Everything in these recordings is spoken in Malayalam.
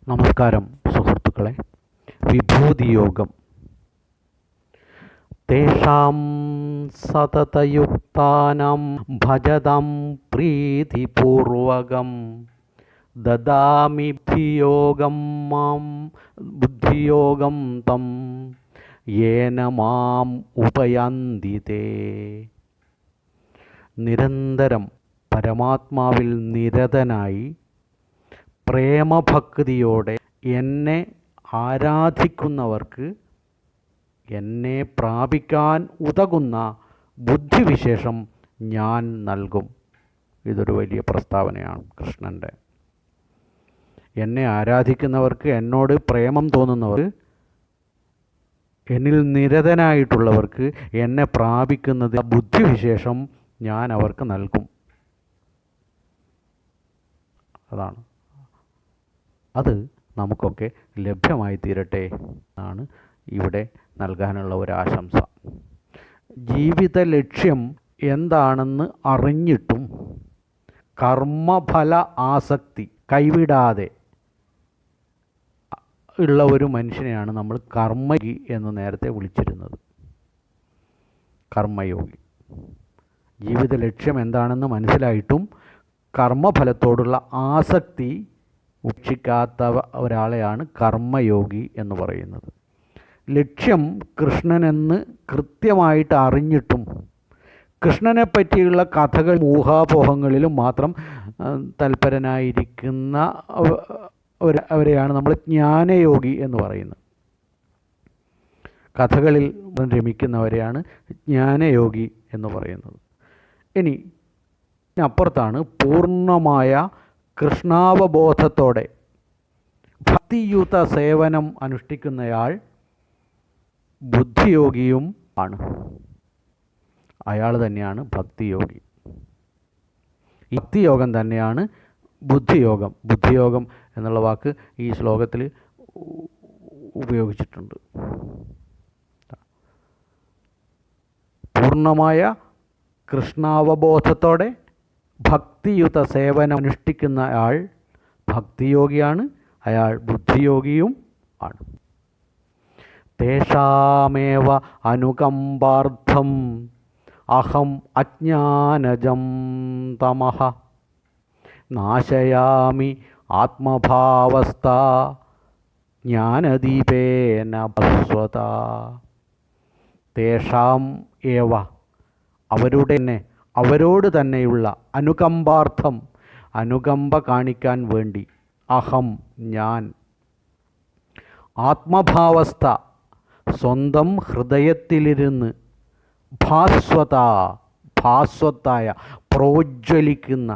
നമസ്കാരം സുഹൃത്തുക്കളെ. വിഭൂതിയോഗം. തേഷാം സതതയുക്താനാം ഭജതാം പ്രീതിപൂർവകം ദദാമി ബുദ്ധിയോഗം തം യേന മാം ഉപയന്തി തേ. നിരന്തരം പരമാത്മാവിൽ നിരതനായി പ്രേമഭക്തിയോടെ എന്നെ ആരാധിക്കുന്നവർക്ക് എന്നെ പ്രാപിക്കാൻ ഉതകുന്ന ബുദ്ധിവിശേഷം ഞാൻ നൽകും. ഇതൊരു വലിയ പ്രസ്താവനയാണ് കൃഷ്ണൻ്റെ. എന്നെ ആരാധിക്കുന്നവർക്ക്, എന്നോട് പ്രേമം തോന്നുന്നവർ, എന്നിൽ നിരതനായിട്ടുള്ളവർക്ക് എന്നെ പ്രാപിക്കുന്നത് ബുദ്ധിവിശേഷം ഞാൻ അവർക്ക് നൽകും. അതാണ്. അത് നമുക്കൊക്കെ ലഭ്യമായി തീരട്ടെ എന്നാണ് ഇവിടെ നൽകാനുള്ള ഒരാശംസ. ജീവിത ലക്ഷ്യം എന്താണെന്ന് അറിഞ്ഞിട്ടും കർമ്മഫല ആസക്തി കൈവിടാതെ ഉള്ള ഒരു മനുഷ്യനെയാണ് നമ്മൾ കർമ്മയോഗി എന്ന് നേരത്തെ വിളിച്ചിരുന്നത്. കർമ്മയോഗി. ജീവിത ലക്ഷ്യം എന്താണെന്ന് മനസ്സിലായിട്ടും കർമ്മഫലത്തോടുള്ള ആസക്തി ഉപേക്ഷിക്കാത്ത ഒരാളെയാണ് കർമ്മയോഗി എന്ന് പറയുന്നത്. ലക്ഷ്യം കൃഷ്ണനെന്ന് കൃത്യമായിട്ട് അറിഞ്ഞിട്ടും കൃഷ്ണനെ പറ്റിയുള്ള കഥകൾ ഊഹാപോഹങ്ങളിലും മാത്രം തൽപരനായിരിക്കുന്ന അവരെയാണ് നമ്മൾ ജ്ഞാനയോഗി എന്ന് പറയുന്നത്. കഥകളിൽ രമിക്കുന്നവരെയാണ് ജ്ഞാനയോഗി എന്ന് പറയുന്നത്. ഇനി അപ്പുറത്താണ് പൂർണ്ണമായ കൃഷ്ണാവബോധത്തോടെ ഭക്തിയുത സേവനം അനുഷ്ഠിക്കുന്നയാൾ ബുദ്ധിയോഗിയും ആണ്. അയാൾ തന്നെയാണ് ഭക്തിയോഗി. ഭക്തിയോഗം തന്നെയാണ് ബുദ്ധിയോഗം. ബുദ്ധിയോഗം എന്നുള്ള വാക്ക് ഈ ശ്ലോകത്തിൽ ഉപയോഗിച്ചിട്ടുണ്ട്. പൂർണ്ണമായ കൃഷ്ണാവബോധത്തോടെ ഭക്തിയുത സേവനം അനുഷ്ഠിക്കുന്ന ആൾ ഭക്തിയോഗിയാണ്. അയാൾ ബുദ്ധിയോഗിയും ആണ്. തേഷാമേവ അനുകമ്പാർത്ഥം അഹം അജ്ഞാനജം തമഃ നാശയാമി ആത്മഭാവസ്ഥ ജ്ഞാനദീപേന ഭസ്വത. തേഷാം ഏവ അവരോട് തന്നെയുള്ള അനുകമ്പാർത്ഥം, അനുകമ്പ കാണിക്കാൻ വേണ്ടി, അഹം ഞാൻ, ആത്മഭാവസ്ഥ സ്വന്തം ഹൃദയത്തിലിരുന്ന്, ഭാസ്വത്തായ പ്രോജ്വലിക്കുന്ന,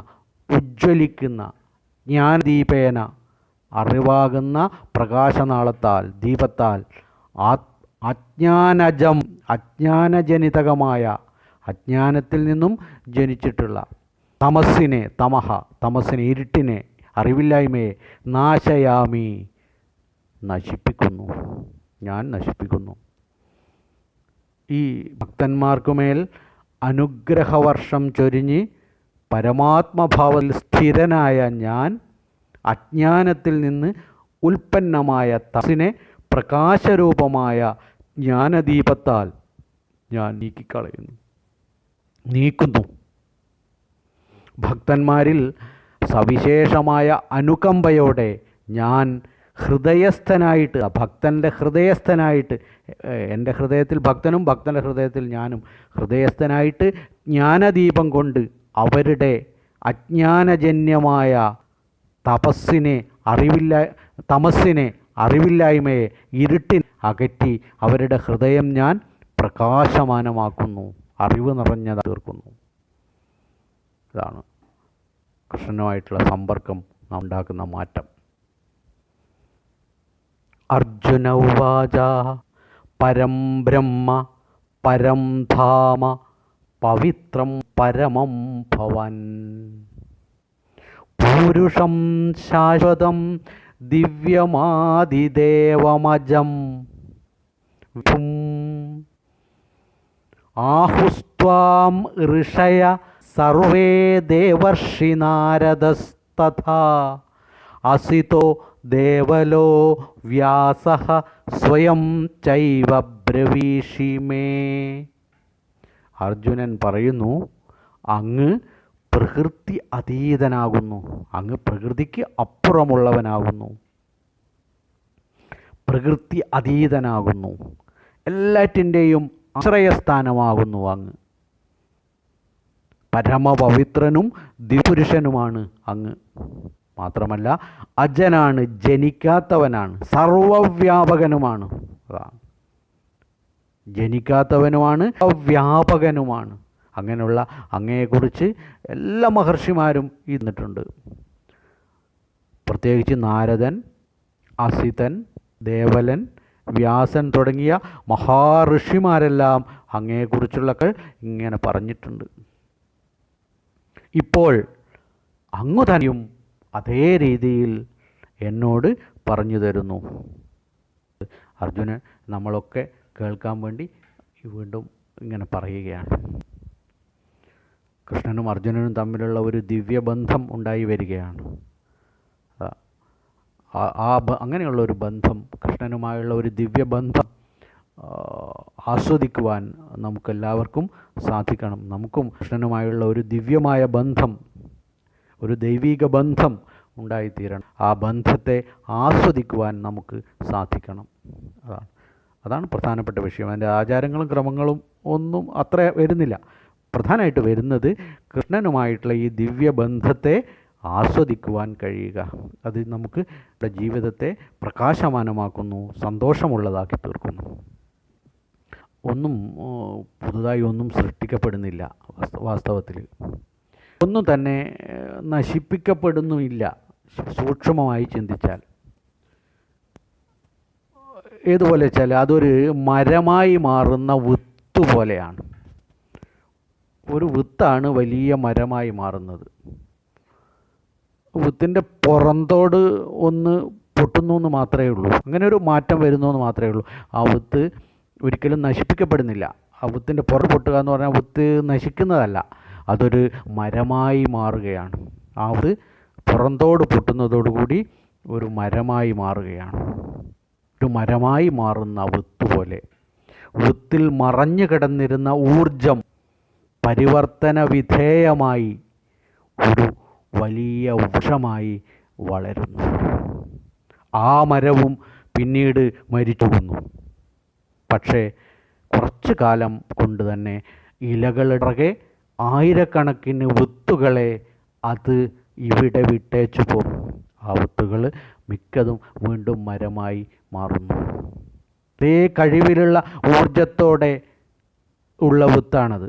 ഉജ്ജ്വലിക്കുന്ന, ജ്ഞാനദീപേന അറിവാകുന്ന പ്രകാശനാളത്താൽ, ദീപത്താൽ, അജ്ഞാനജനിതകമായ അജ്ഞാനത്തിൽ നിന്നും ജനിച്ചിട്ടുള്ള തമസ്സിനെ ഇരുട്ടിനെ, അറിവില്ലായ്മയെ നാശയാമി നശിപ്പിക്കുന്നു, ഞാൻ നശിപ്പിക്കുന്നു. ഈ ഭക്തന്മാർക്കുമേൽ അനുഗ്രഹവർഷം ചൊരിഞ്ഞ് പരമാത്മഭാവത്തിൽ സ്ഥിരനായ ഞാൻ അജ്ഞാനത്തിൽ നിന്ന് ഉൽപ്പന്നമായ തമസ്സിനെ പ്രകാശരൂപമായ ജ്ഞാനദീപത്താൽ ഞാൻ നീക്കുന്നു. ഭക്തന്മാരിൽ സവിശേഷമായ അനുകമ്പയോടെ ഞാൻ ഹൃദയസ്ഥനായിട്ട്, ഭക്തൻ്റെ ഹൃദയസ്ഥനായിട്ട്, എൻ്റെ ഹൃദയത്തിൽ ഭക്തനും ഭക്തൻ്റെ ഹൃദയത്തിൽ ഞാനും ഹൃദയസ്ഥനായിട്ട് ജ്ഞാനദീപം കൊണ്ട് അവരുടെ അജ്ഞാനജന്യമായ തമസ്സിനെ, അറിവില്ലായ്മയെ, ഇരുട്ടിനെ അകറ്റി അവരുടെ ഹൃദയം ഞാൻ പ്രകാശമാനമാക്കുന്നു, അറിവ് നിറഞ്ഞത് തീർക്കുന്നു. ഇതാണ് കൃഷ്ണനുമായിട്ടുള്ള സമ്പർക്കം നാം ഉണ്ടാക്കുന്ന മാറ്റം. അർജുന ഉവാച പരം ബ്രഹ്മ പരം ധാമ പവിത്രം പരമം ഭവൻ പൂരുഷം ശാശ്വതം ദിവ്യമാദിദേവമജം വിഭും ആഹുസ്ത്വാം ഋഷയ സർവേ ദേവർഷി നാരദസ്തഥാ അസിതോ ദേവലോ വ്യാസഃ സ്വയം ചൈവ ബ്രവീഷി മേ. അർജുനൻ പറയുന്നു, അങ്ങ് പ്രകൃതി അതീതനാകുന്നു, അങ്ങ് പ്രകൃതിക്ക് അപ്പുറമുള്ളവനാകുന്നു, പ്രകൃതി അതീതനാകുന്നു, എല്ലാറ്റിൻ്റെയും ആശ്രയസ്ഥാനമാകുന്നു അങ്ങ്. പരമപവിത്രനും ദ്വിപുരുഷനുമാണ് അങ്ങ്. മാത്രമല്ല അജനാണ്, ജനിക്കാത്തവനാണ്, സർവവ്യാപകനുമാണ്. ജനിക്കാത്തവനുമാണ്, വ്യാപകനുമാണ്. അങ്ങനെയുള്ള അങ്ങയെക്കുറിച്ച് എല്ലാ മഹർഷിമാരും ഇരുന്നിട്ടുണ്ട്. പ്രത്യേകിച്ച് നാരദൻ, അസിതൻ, ദേവലൻ, വ്യാസൻ തുടങ്ങിയ മഹാഋഷിമാരെല്ലാം അങ്ങയെക്കുറിച്ചുള്ള ഇങ്ങനെ പറഞ്ഞിട്ടുണ്ട്. ഇപ്പോൾ അങ്ങു തന്നെയും അതേ രീതിയിൽ എന്നോട് പറഞ്ഞു തരുന്നു. അർജുനൻ നമ്മളൊക്കെ കേൾക്കാൻ വേണ്ടി വീണ്ടും ഇങ്ങനെ പറയുകയാണ്. കൃഷ്ണനും അർജുനനും തമ്മിലുള്ള ഒരു ദിവ്യബന്ധം ഉണ്ടായി വരികയാണ്. അങ്ങനെയുള്ള ഒരു ബന്ധം, കൃഷ്ണനുമായുള്ള ഒരു ദിവ്യബന്ധം ആസ്വദിക്കുവാൻ നമുക്കെല്ലാവർക്കും സാധിക്കണം. നമുക്കും കൃഷ്ണനുമായുള്ള ഒരു ദിവ്യമായ ബന്ധം, ഒരു ദൈവിക ബന്ധം ഉണ്ടായിത്തീരണം. ആ ബന്ധത്തെ ആസ്വദിക്കുവാൻ നമുക്ക് സാധിക്കണം. അതാണ് പ്രധാനപ്പെട്ട വിഷയം. അതിൻ്റെ ആചാരങ്ങളും ക്രമങ്ങളും ഒന്നും അത്ര വരുന്നില്ല. പ്രധാനമായിട്ട് വരുന്നത് കൃഷ്ണനുമായിട്ടുള്ള ഈ ദിവ്യബന്ധത്തെ ആസ്വദിക്കുവാൻ കഴിയുക. അത് നമുക്ക് ജീവിതത്തെ പ്രകാശമാനമാക്കുന്നു, സന്തോഷമുള്ളതാക്കി തീർക്കുന്നു. ഒന്നും പുതുതായി ഒന്നും സൃഷ്ടിക്കപ്പെടുന്നില്ല. വാസ്തവത്തിൽ ഒന്നും തന്നെ നശിപ്പിക്കപ്പെടുന്നുമില്ല. സൂക്ഷ്മമായി ചിന്തിച്ചാൽ ഏതുപോലെ വെച്ചാൽ അതൊരു മരമായി മാറുന്ന വിത്ത് പോലെയാണ്. ഒരു വിത്താണ് വലിയ മരമായി മാറുന്നത്. വിത്തിൻ്റെ പുറന്തോട് ഒന്ന് പൊട്ടുന്നു എന്ന് മാത്രമേ ഉള്ളൂ. അങ്ങനെ ഒരു മാറ്റം വരുന്നു എന്ന് മാത്രമേ ഉള്ളൂ. ആ വിത്ത് ഒരിക്കലും നശിപ്പിക്കപ്പെടുന്നില്ല. ആ വിത്തിൻ്റെ പുറം പൊട്ടുക എന്ന് പറഞ്ഞാൽ വിത്ത് നശിക്കുന്നതല്ല, അതൊരു മരമായി മാറുകയാണ്. ആ വിത്ത് പുറന്തോട് പൊട്ടുന്നതോടുകൂടി ഒരു മരമായി മാറുകയാണ്. ഒരു മരമായി മാറുന്ന വിത്ത് പോലെ വിത്തിൽ മറഞ്ഞു കിടന്നിരുന്ന ഊർജം പരിവർത്തന വിധേയമായി ഒരു വലിയ വൃക്ഷമായി വളരുന്നു. ആ മരവും പിന്നീട് മരിച്ചു പോകുന്നു. പക്ഷേ കുറച്ചു കാലം കൊണ്ട് തന്നെ ഇലകളുടെ ആയിരക്കണക്കിന് വിത്തുകളെ അത് ഇവിടെ വിട്ടേച്ചു പോകും. ആ വിത്തുകൾ മിക്കതും വീണ്ടും മരമായി മാറുന്നു. അതേ കഴിവിലുള്ള ഊർജത്തോടെ ഉള്ള വിത്താണത്.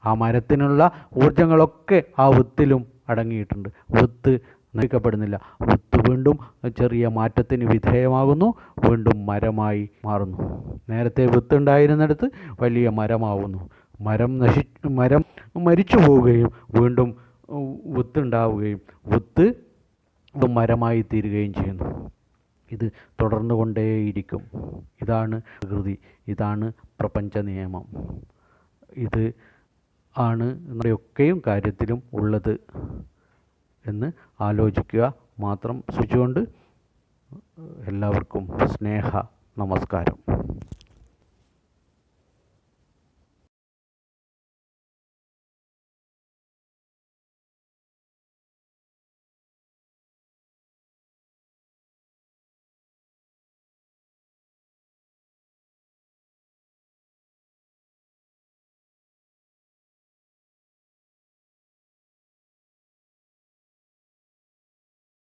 ആ മരത്തിനുള്ള ഊർജങ്ങളൊക്കെ ആ വിത്തിലും അടങ്ങിയിട്ടുണ്ട്. വിത്ത് നശിക്കപ്പെടുന്നില്ല. വിത്ത് വീണ്ടും ചെറിയ മാറ്റത്തിന് വിധേയമാകുന്നു, വീണ്ടും മരമായി മാറുന്നു. നേരത്തെ വിത്ത് ഉണ്ടായിരുന്നിടത്ത് വലിയ മരമാവുന്നു. മരം മരിച്ചു പോവുകയും വീണ്ടും വിത്തുണ്ടാവുകയും വിത്ത് മരമായി തീരുകയും ചെയ്യുന്നു. ഇത് തുടർന്നു കൊണ്ടേയിരിക്കും. ഇതാണ് പ്രകൃതി, ഇതാണ് പ്രപഞ്ച നിയമം. ഇത് ആണ് നമ്മുടെയൊക്കെയും കാര്യത്തിലും ഉള്ളത് എന്ന് ആലോചിക്കുക മാത്രം. സൂചിച്ചുകൊണ്ട് എല്ലാവർക്കും സ്നേഹ നമസ്കാരം.